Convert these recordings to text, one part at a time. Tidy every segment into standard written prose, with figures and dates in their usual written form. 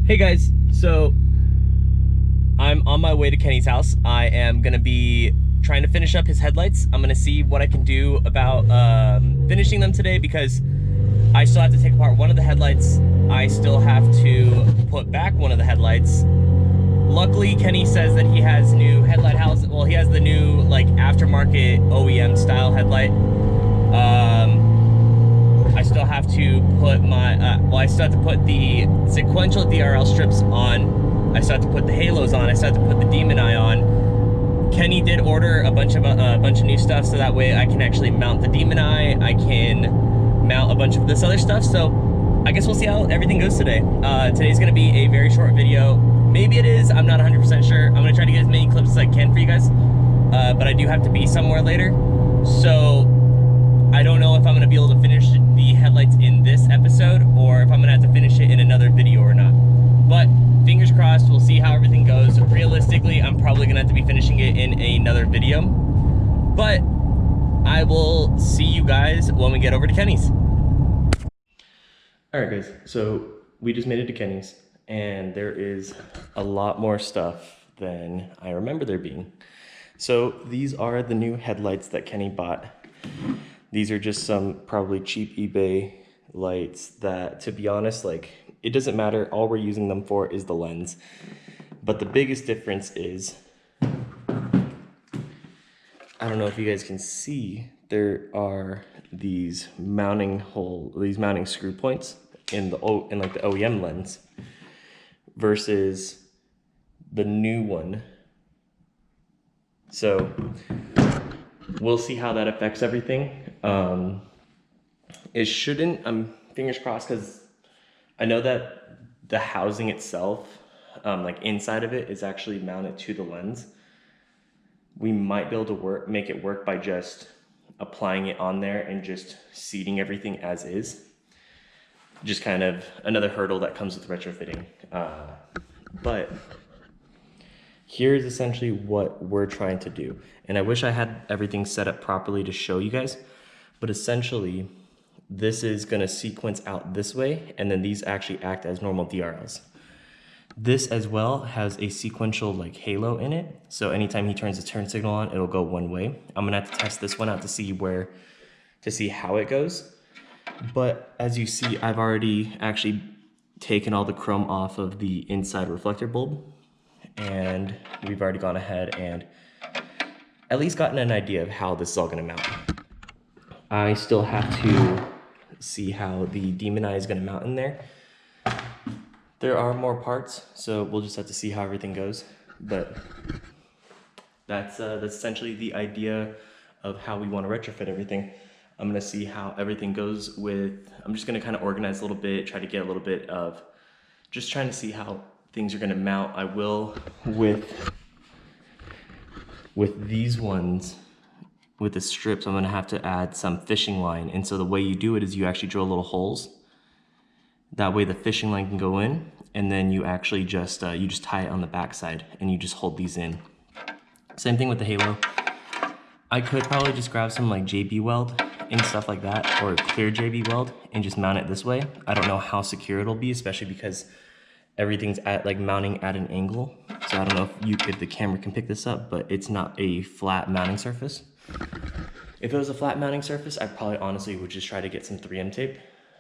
Hey guys, so I'm on my way to Kenny's house. I am gonna be trying to finish up his headlights. I'm gonna see what I can do about finishing them today because I still have to take apart one of the headlights. I still have to put back one of the headlights. Luckily, Kenny says that he has new headlight house. Well, he has the new like aftermarket OEM style headlight. I still have to put my, I still have to put the sequential DRL strips on. I still have to put the halos on. I still have to put the demon eye on. Kenny did order a bunch of new stuff, so that way I can actually mount the demon eye. I can mount a bunch of this other stuff. So I guess we'll see how everything goes today. Today's gonna be a very short video. Maybe it is, I'm not 100% sure. I'm gonna try to get as many clips as I can for you guys. But I do have to be somewhere later. So I don't know if I'm gonna be able to finish the headlights in this episode or if I'm gonna have to finish it in another video or not. But fingers crossed, we'll see how everything goes. Realistically, I'm probably gonna have to be finishing it in another video. But I will see you guys when we get over to Kenny's. All right guys, so we just made it to Kenny's and there is a lot more stuff than I remember there being. So these are the new headlights that Kenny bought. These are just some probably cheap eBay lights that, to be honest, like, it doesn't matter. All we're using them for is the lens. But the biggest difference is, I don't know if you guys can see, there are these mounting screw points in the OEM lens versus the new one. So we'll see how that affects everything. It shouldn't, I'm fingers crossed, because I know that the housing itself, like inside of it, is actually mounted to the lens. We might be able to make it work by just applying it on there and just seating everything as is. Just kind of another hurdle that comes with retrofitting. But here's essentially what we're trying to do. And I wish I had everything set up properly to show you guys, but essentially this is gonna sequence out this way, and then these actually act as normal DRLs. This as well has a sequential like halo in it. So anytime he turns the turn signal on, it'll go one way. I'm gonna have to test this one out to see how it goes. But as you see, I've already actually taken all the chrome off of the inside reflector bulb, and we've already gone ahead and at least gotten an idea of how this is all gonna mount. I still have to see how the demon eye is gonna mount in there. There are more parts, so we'll just have to see how everything goes. But that's essentially the idea of how we want to retrofit everything. I'm gonna see how everything goes with, I'm just gonna kind of organize a little bit, try to get a little bit of, just trying to see how things are gonna mount. I will, with these ones, with the strips, I'm gonna have to add some fishing line. And so the way you do it is you actually drill little holes. That way the fishing line can go in, and then you actually just, you just tie it on the back side and you just hold these in. Same thing with the halo. I could probably just grab some like JB weld and stuff like that, or clear JB weld, and just mount it this way. I don't know how secure it'll be, especially because everything's at like mounting at an angle. So I don't know if the camera can pick this up, but it's not a flat mounting surface. If it was a flat mounting surface, I probably honestly would just try to get some 3M tape,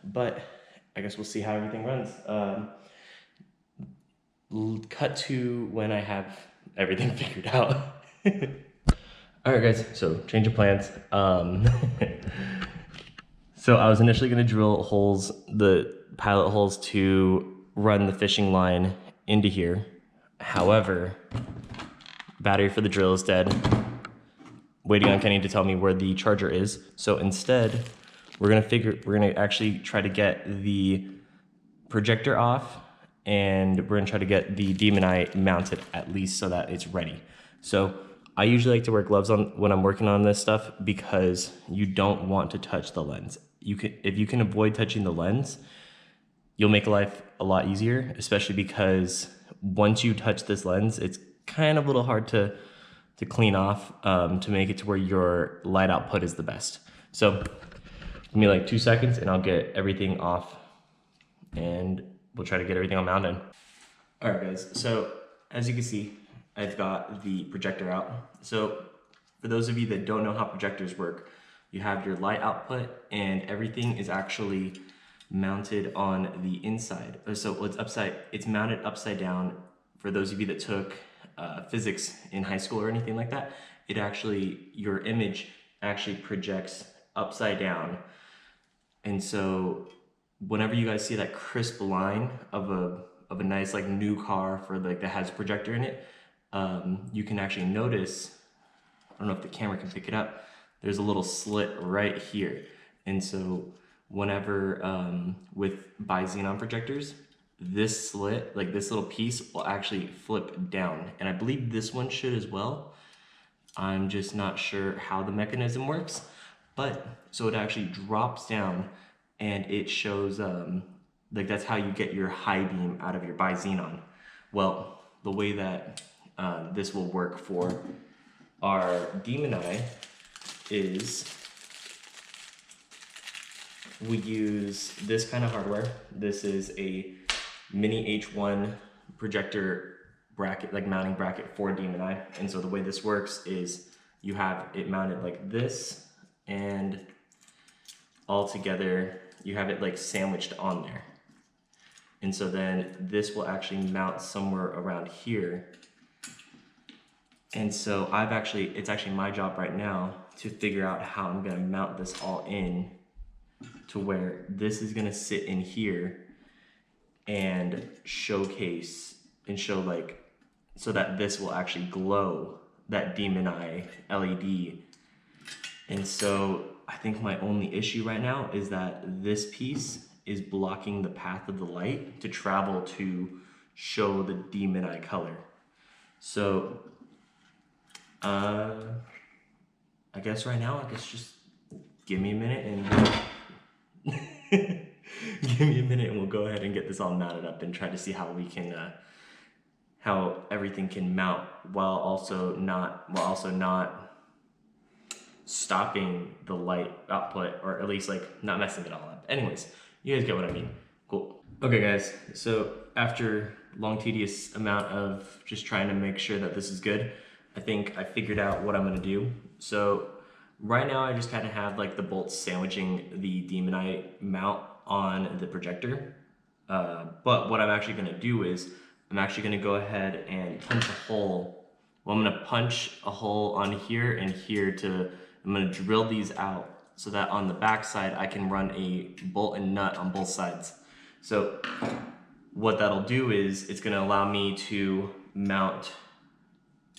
but I guess we'll see how everything runs. Cut to when I have everything figured out. All right guys, so change of plans. So I was initially gonna drill holes, the pilot holes, to run the fishing line into here. However, battery for the drill is dead. Waiting on Kenny to tell me where the charger is. So instead, we're gonna actually try to get the projector off, and we're gonna try to get the demon eye mounted at least so that it's ready. So I usually like to wear gloves on when I'm working on this stuff because you don't want to touch the lens. If you can avoid touching the lens, you'll make life a lot easier, especially because once you touch this lens, it's kind of a little hard to clean off, to make it to where your light output is the best. So give me like 2 seconds and I'll get everything off and we'll try to get everything all mounted. All right, guys, so as you can see, I've got the projector out. So for those of you that don't know how projectors work, you have your light output and everything is actually mounted on the inside. So it's mounted upside down. For those of you that took physics in high school or anything like that, your image actually projects upside down. And so whenever you guys see that crisp line of a nice like new car for like that has a projector in it, you can actually notice, I don't know if the camera can pick it up, there's a little slit right here. And so whenever with bi-xenon projectors, this slit, like this little piece, will actually flip down, and I believe this one should as well. I'm just not sure how the mechanism works, but so it actually drops down and it shows like that's how you get your high beam out of your bi-xenon. Well, the way that this will work for our demon eye is we use this kind of hardware. This is a mini H1 projector bracket, like mounting bracket for demon eye. And so the way this works is you have it mounted like this, and all together you have it like sandwiched on there. And so then this will actually mount somewhere around here. And so it's actually my job right now to figure out how I'm gonna mount this all in to where this is gonna sit in here and showcase and show like, so that this will actually glow that demon eye LED. And so I think my only issue right now is that this piece is blocking the path of the light to travel to show the demon eye color. So I guess right now, just give me a minute and give me a minute and we'll go ahead and get this all mounted up and try to see how we can how everything can mount while also not stopping the light output, or at least like not messing it all up. Anyways, you guys get what I mean. Cool. Okay guys, so after long tedious amount of just trying to make sure that this is good, I think I figured out what I'm gonna do. So right now I just kind of have like the bolts sandwiching the demon eye mount on the projector. But what I'm actually gonna do is I'm actually gonna go ahead and punch a hole. Well, I'm gonna punch a hole on here and here I'm gonna drill these out so that on the back side I can run a bolt and nut on both sides. So what that'll do is it's gonna allow me to mount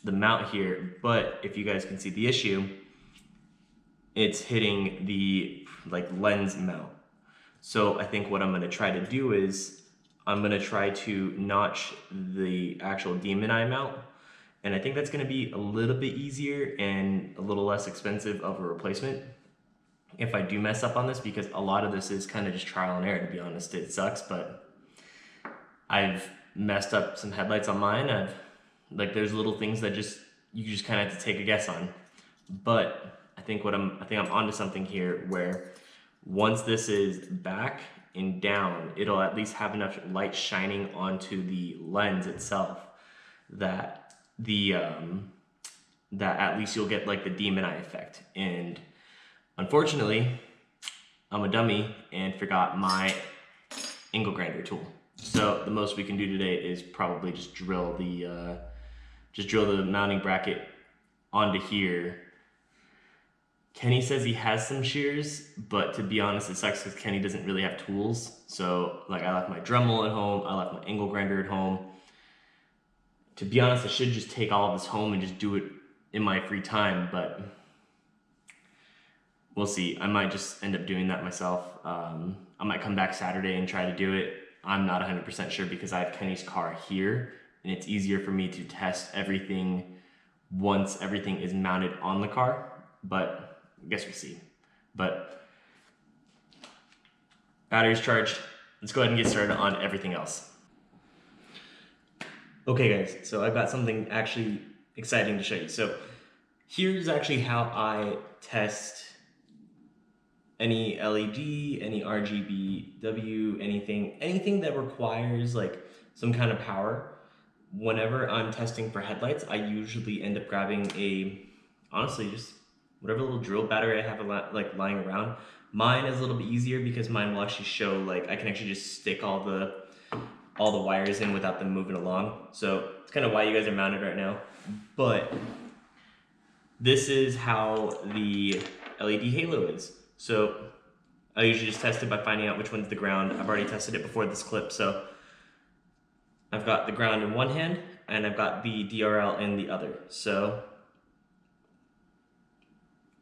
the mount here, but if you guys can see the issue, it's hitting the like lens mount. So I think what I'm gonna try to do is I'm gonna try to notch the actual demon eye mount, and I think that's gonna be a little bit easier and a little less expensive of a replacement if I do mess up on this, because a lot of this is kind of just trial and error, to be honest. It sucks, but I've messed up some headlights on mine. There's little things that you just kind of have to take a guess on. But I think I'm onto something here, where once this is back and down, it'll at least have enough light shining onto the lens itself that that at least you'll get like the demon eye effect. And unfortunately, I'm a dummy and forgot my angle grinder tool. So the most we can do today is probably just drill the mounting bracket onto here. Kenny says he has some shears, but to be honest, it sucks because Kenny doesn't really have tools. So like I left my Dremel at home, I left my angle grinder at home. To be honest, I should just take all of this home and just do it in my free time, but we'll see. I might just end up doing that myself. I might come back Saturday and try to do it. I'm not 100% sure because I have Kenny's car here, and it's easier for me to test everything once everything is mounted on the car, but I guess we'll see. But battery's charged. Let's go ahead and get started on everything else. Okay guys, so I've got something actually exciting to show you. So here's actually how I test any LED, any RGBW, anything that requires like some kind of power. Whenever I'm testing for headlights, I usually end up grabbing honestly, just whatever little drill battery I have like lying around. Mine is a little bit easier because mine will actually show, like, I can actually just stick all the wires in without them moving along. So it's kind of why you guys are mounted right now. But this is how the LED halo is. So I usually just test it by finding out which one's the ground. I've already tested it before this clip, so I've got the ground in one hand and I've got the DRL in the other. So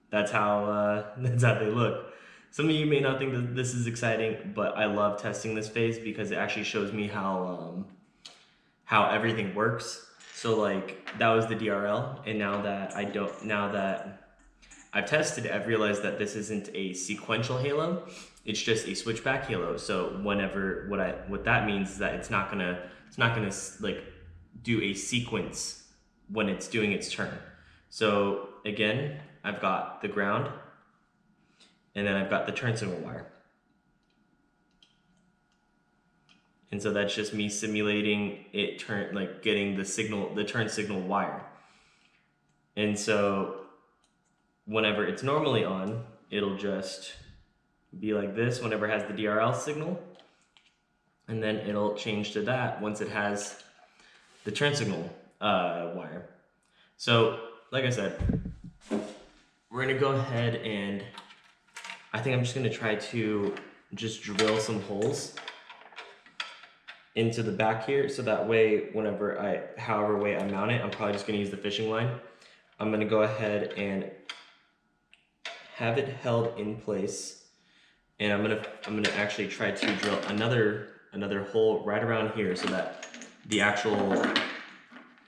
that's how they look. Some of you may not think that this is exciting, but I love testing this phase because it actually shows me how everything works. So like that was the DRL, and now that I've tested it, I've realized that this isn't a sequential halo, it's just a switchback halo. So whenever what that means is that it's not gonna like do a sequence when it's doing its turn. So again, I've got the ground, and then I've got the turn signal wire. And so that's just me simulating it getting the turn signal wire. And so whenever it's normally on, it'll just be like this whenever it has the DRL signal. And then it'll change to that once it has the turn signal wire. So like I said, we're gonna go ahead and I think I'm just gonna try to just drill some holes into the back here, so that way however way I mount it, I'm probably just gonna use the fishing line. I'm gonna go ahead and have it held in place, and I'm gonna actually try to drill another hole right around here so that the actual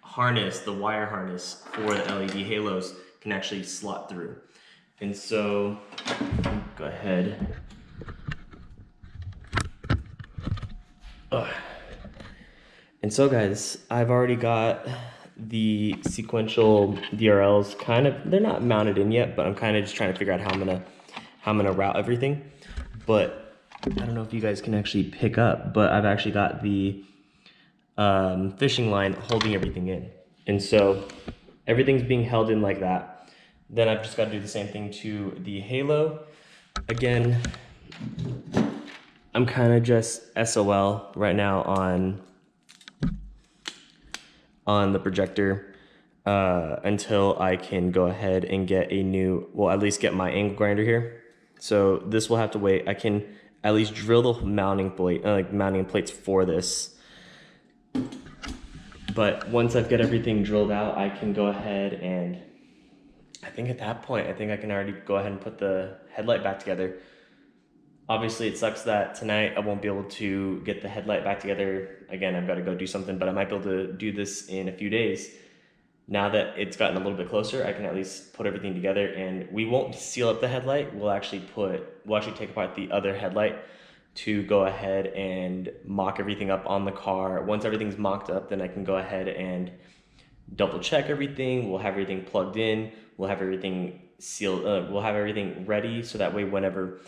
harness, the wire harness for the LED halos, can actually slot through. And so go ahead. And so guys, I've already got the sequential DRLs they're not mounted in yet, but I'm kind of just trying to figure out how I'm gonna route everything. But I don't know if you guys can actually pick up, but I've actually got the fishing line holding everything in. And so everything's being held in like that. Then I've just got to do the same thing to the halo. Again, I'm kind of just SOL right now on the projector until I can go ahead and get at least get my angle grinder here. So this will have to wait. I can at least drill the mounting plates for this. But once I've got everything drilled out, I can go ahead and I think at that point, I think I can already go ahead and put the headlight back together. Obviously, it sucks that tonight I won't be able to get the headlight back together. Again, I've got to go do something, but I might be able to do this in a few days. Now that it's gotten a little bit closer, I can at least put everything together, and we won't seal up the headlight. We'll actually take apart the other headlight to go ahead and mock everything up on the car. Once everything's mocked up, then I can go ahead and double check everything. We'll have everything plugged in. We'll have everything sealed. We'll have everything ready, so that way whenever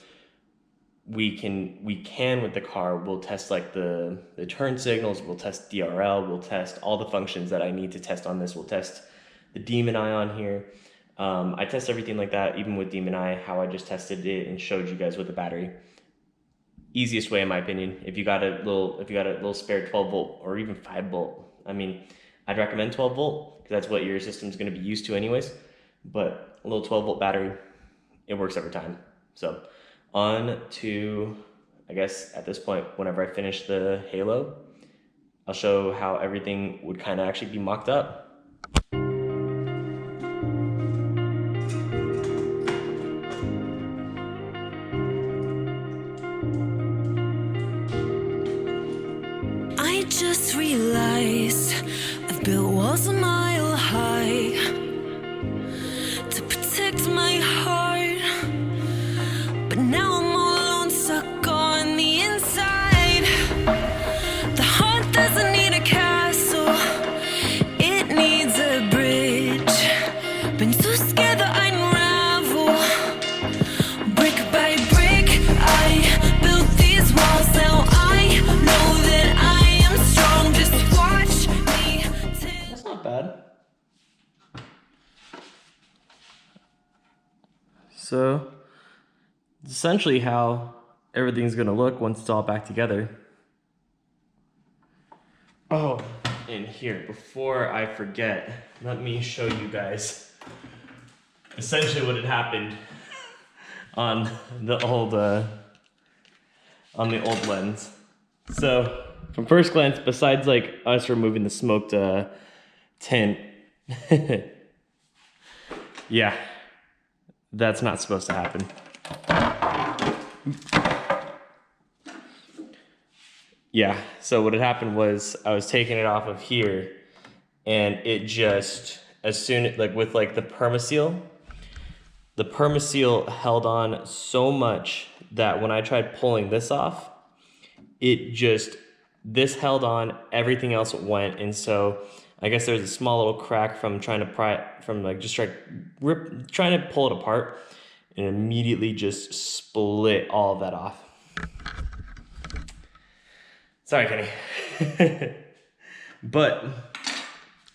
we can with the car, we'll test like the turn signals, we'll test DRL, we'll test all the functions that I need to test on this. We'll test the demon eye on here. I test everything like that, even with demon eye, how I just tested it and showed you guys with the battery. Easiest way, in my opinion. If you got a little spare 12 volt or even 5 volt, I mean, I'd recommend 12 volt because that's what your system's going to be used to anyways. But a little 12 volt battery, it works every time. So on to, I guess at this point, whenever I finish the halo, I'll show how everything would kind of actually be mocked up. I just realized I've built walls a mile high to protect my heart, but now I'm all alone, stuck on the inside. The heart doesn't need a castle, it needs a bridge. Been too scared that I'd unravel, brick by brick. So it's essentially how everything's gonna look once it's all back together. Oh, and here, before I forget, let me show you guys essentially what had happened on the old lens. So from first glance, besides like us removing the smoked tint, yeah, that's not supposed to happen. Yeah, so what had happened was I was taking it off of here, and it just, as soon, like with like the permaseal held on so much that when I tried pulling this off, this held on, everything else went, and so I guess there was a small little crack from trying to trying to pull it apart, and immediately just split all of that off. Sorry, Kenny. But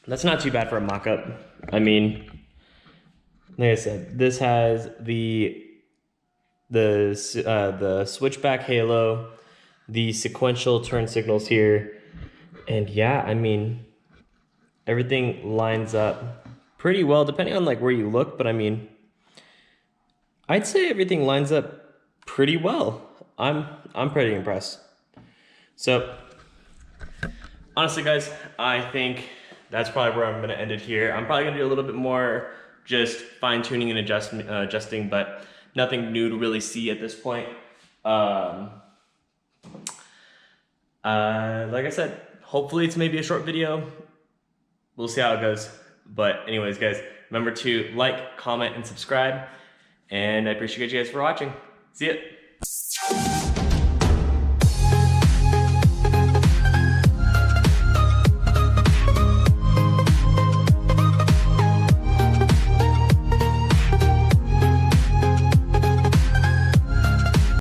that's not too bad for a mock-up. I mean, like I said, this has the switchback halo, the sequential turn signals here, and yeah, I mean, everything lines up pretty well, depending on like where you look, but I mean, I'd say everything lines up pretty well. I'm pretty impressed. So, honestly, guys, I think that's probably where I'm going to end it here. I'm probably going to do a little bit more just fine-tuning and adjusting, but nothing new to really see at this point. Like I said, hopefully it's maybe a short video. We'll see how it goes. But anyways, guys, remember to like, comment, and subscribe. And I appreciate you guys for watching. See ya.